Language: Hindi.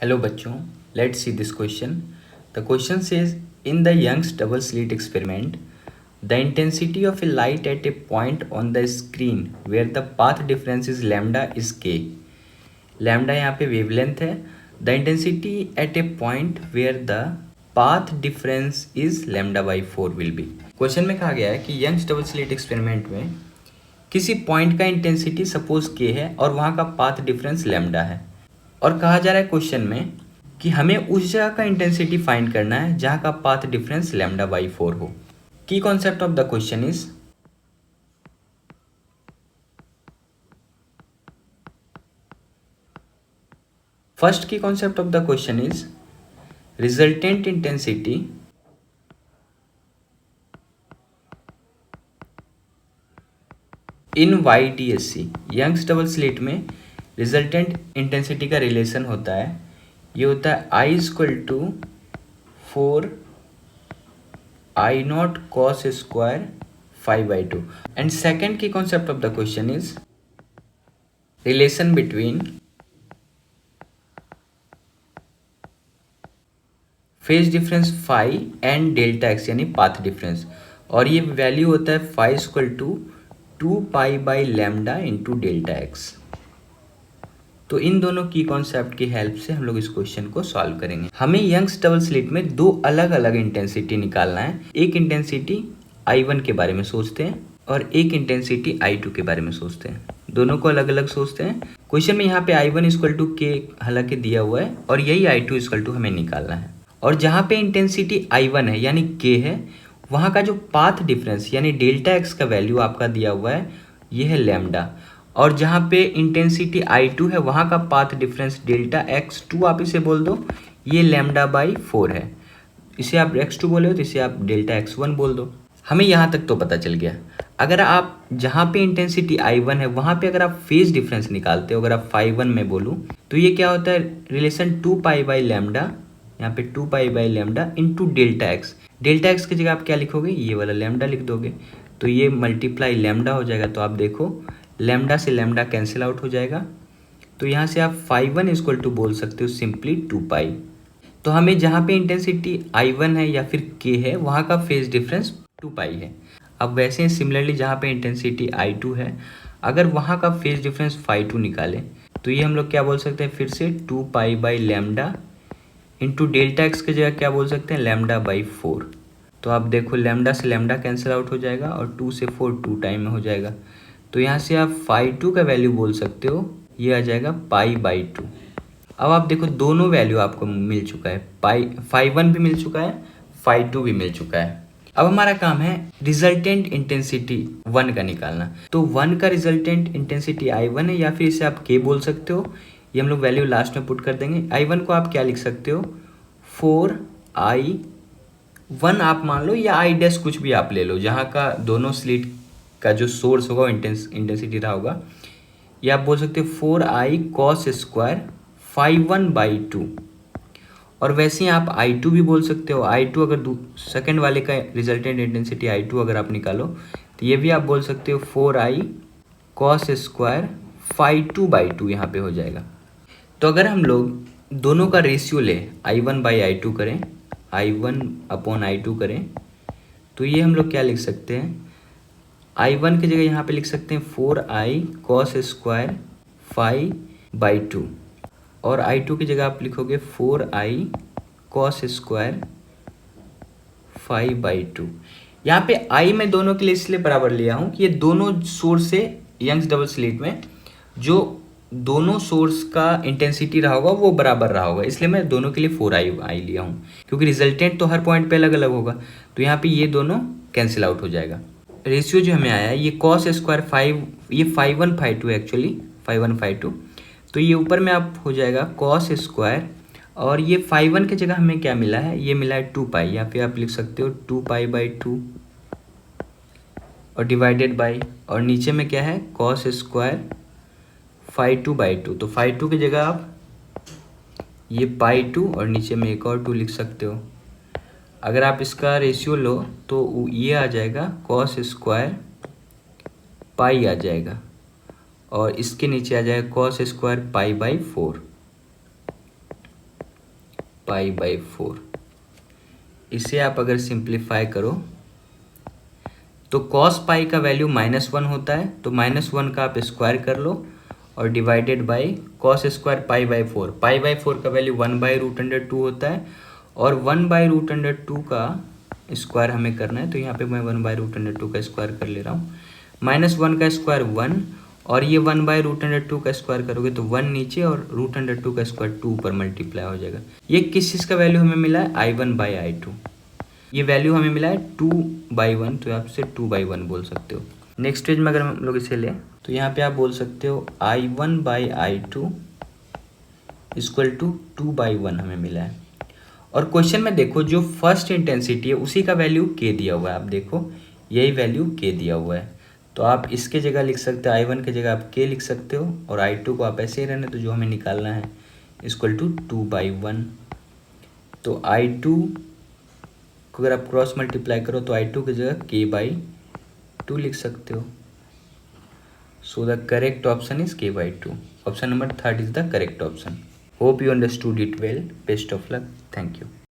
Hello बच्चों, let's see this question. The question says in the Young's double slit experiment, the intensity of a light at a point on the screen where the path difference is lambda is k. Lambda यहाँ पे wavelength है. The intensity at a point where the path difference is lambda by 4 will be. Question में कहा गया है कि यंग्स डबल स्लिट एक्सपेरिमेंट में किसी पॉइंट का इंटेंसिटी सपोज के है और वहाँ का पाथ डिफरेंस लैम्डा है, और कहा जा रहा है क्वेश्चन में कि हमें उस जगह का इंटेंसिटी फाइंड करना है जहाँ का पाथ डिफरेंस लैम्डा बाई 4 हो. Key concept of the question is first key concept of the question is resultant intensity in YDSC Young's double slit में रिजल्टेंट इंटेंसिटी का रिलेशन होता है. ये होता है I equal to 4 I naught cos square 5/2. And second key concept of the question is relation between phase difference phi and delta x यानी पाथ डिफरेंस, और ये वैल्यू होता है phi equal to 2 pi lambda into delta x. तो इन दोनों की कॉन्सेप्ट की हेल्प से हम लोग इस क्वेश्चन को सॉल्व करेंगे. हमें यंग्स डबल स्लिट में दो अलग अलग इंटेंसिटी निकालना है. एक इंटेंसिटी I1 के बारे में सोचते हैं और एक इंटेंसिटी I2 के बारे में सोचते हैं. दोनों को अलग अलग सोचते हैं. क्वेश्चन में यहाँ पे I1 इक्वल टू के हालांकि दिया हुआ है और यही I2 इक्वल टू हमें निकालना है. और जहाँ पे इंटेंसिटी I1 है यानी K है, वहाँ का जो पाथ डिफरेंस यानी डेल्टा एक्स का वैल्यू आपका दिया हुआ है ये है लैम्डा. और जहाँ पे इंटेंसिटी I2 है वहाँ का पाथ डिफरेंस डेल्टा x2 आप इसे बोल दो, ये लैम्डा बाई 4 है. इसे आप x2 बोले हो तो इसे आप डेल्टा x1 बोल दो. हमें यहाँ तक तो पता चल गया. अगर आप जहाँ पे इंटेंसिटी I1 है वहाँ पे अगर आप फेज डिफरेंस निकालते हो, अगर आप φ1 में बोलूँ तो ये क्या होता है रिलेशन 2 पाई बाई लैम्डा, यहाँ पे 2 pi by lambda into delta x. Delta x की जगह आप क्या लिखोगे, ये वाला लैम्डा लिख दोगे तो ये मल्टीप्लाई लैम्डा हो जाएगा. तो आप देखो लैम्डा से लैम्डा कैंसिल आउट हो जाएगा. तो यहाँ से आप φ1 इक्वल टू बोल सकते हो सिंपली 2 पाई. तो हमें जहाँ पे इंटेंसिटी I1 है या फिर K है वहाँ का फेज डिफरेंस 2 पाई है. अब वैसे ही सिमिलरली जहाँ पे इंटेंसिटी I2 है अगर वहाँ का फेज डिफरेंस φ2 निकालें तो ये हम लोग क्या बोल सकते हैं फिर से 2 pi by lambda into delta x की जगह क्या बोल सकते हैं लैम्डा बाई 4. तो आप देखो लैम्डा से लैम्डा कैंसिल आउट हो जाएगा और 2 से 4 2 टाइम में हो जाएगा. तो यहाँ से आप φ2 का वैल्यू बोल सकते हो, ये आ जाएगा पाई बाई 2. अब आप देखो दोनों वैल्यू आपको मिल चुका है, φ1 भी मिल चुका है, φ2 भी मिल चुका है. अब हमारा काम है रिजल्टेंट इंटेंसिटी 1 का निकालना. तो 1 का रिजल्टेंट इंटेंसिटी I1 है या फिर इसे आप K बोल सकते हो. ये हम लोग वैल्यू लास्ट में पुट कर देंगे. I1 को आप क्या लिख सकते हो 4I1 आप मान लो या I डैश कुछ भी आप ले लो जहाँ का दोनों स्लिट का जो सोर्स होगा इंटेंसिटी रहा होगा. या आप बोल सकते हो 4I कॉस स्क्वायर φ1 बाई 2. और वैसे ही आप I2 भी बोल सकते हो. I2 अगर सेकंड वाले का रिजल्टेंट इंटेंसिटी I2 अगर आप निकालो तो ये भी आप बोल सकते हो 4I कॉस स्क्वायर φ2 बाई 2 यहाँ पे हो जाएगा. तो अगर हम लोग दोनों का रेशियो ले I1 बाई I2 करें, I1 अपॉन I2 करें तो ये हम लोग क्या लिख सकते हैं I1 की जगह यहाँ पे लिख सकते हैं 4I cos square phi by 2 और I2 की जगह आप लिखोगे 4I cos square phi by 2. यहाँ पे I मैं दोनों के लिए इसलिए बराबर लिया हूँ कि ये दोनों सोर्स से यंग्स डबल स्लिट में जो दोनों सोर्स का इंटेंसिटी रहा होगा वो बराबर रहा होगा, इसलिए मैं दोनों के लिए 4I लिया हूँ क्योंकि रिजल्टेंट तो हर पॉइंट पे अलग अलग होगा. तो यहाँ पे ये दोनों कैंसिल आउट हो जाएगा. रेशियो जो हमें आया है ये कॉस स्क्वायर 5, ये φ1 φ2 एक्चुअली φ1 φ2. तो ये ऊपर में आप हो जाएगा कॉस स्क्वायर और ये φ1 की जगह हमें क्या मिला है, ये मिला है 2 पाई या फिर आप लिख सकते हो 2 पाई बाई 2 और डिवाइडेड बाई, और नीचे में क्या है कॉस स्क्वायर φ2 बाई 2. तो φ2 की जगह आप ये पाई 2 और नीचे में एक और 2 लिख सकते हो. अगर आप इसका रेशियो लो तो ये आ जाएगा कॉस स्क्वायर पाई आ जाएगा और इसके नीचे आ जाएगा cos square pi by 4. Pi by 4। इसे आप अगर सिंप्लीफाई करो तो कॉस पाई का वैल्यू -1 होता है, तो -1 का आप स्क्वायर कर लो और divided by cos square pi by 4। Pi by 4 का वैल्यू 1/√2 होता है और 1/√2 का स्क्वायर हमें करना है, तो यहाँ पे मैं 1/√2 का स्क्वायर कर ले रहा हूँ। -1 का स्क्वायर 1 और ये 1/√2 का स्क्वायर करोगे तो 1 नीचे और √2 का स्क्वायर 2 ऊपर मल्टीप्लाई हो जाएगा। ये किस चीज़ का वैल्यू हमें मिला है? I1/I2। ये वैल्यू हमें मिला है 2/1, तो आप इसे 2/1 बोल सकते हो। नेक्स्ट पेज में अगर हम लोग इसे लें तो यहाँ पे आप बोल सकते हो I1/I2 इक्वल टू 2/1 हमें मिला है। और क्वेश्चन में देखो जो फर्स्ट इंटेंसिटी है उसी का वैल्यू k दिया हुआ है, आप देखो यही वैल्यू k दिया हुआ है, तो आप इसके जगह लिख सकते हो I1 की जगह आप k लिख सकते हो और I2 को आप ऐसे ही रहने, तो जो हमें निकालना है इक्वल टू 2/1। तो I2 को अगर आप क्रॉस मल्टीप्लाई करो तो I2 की जगह k/2 लिख सकते हो। So the correct option is k/2। Option number 3 is the correct option. Hope you understood it well. Best of luck. Thank you.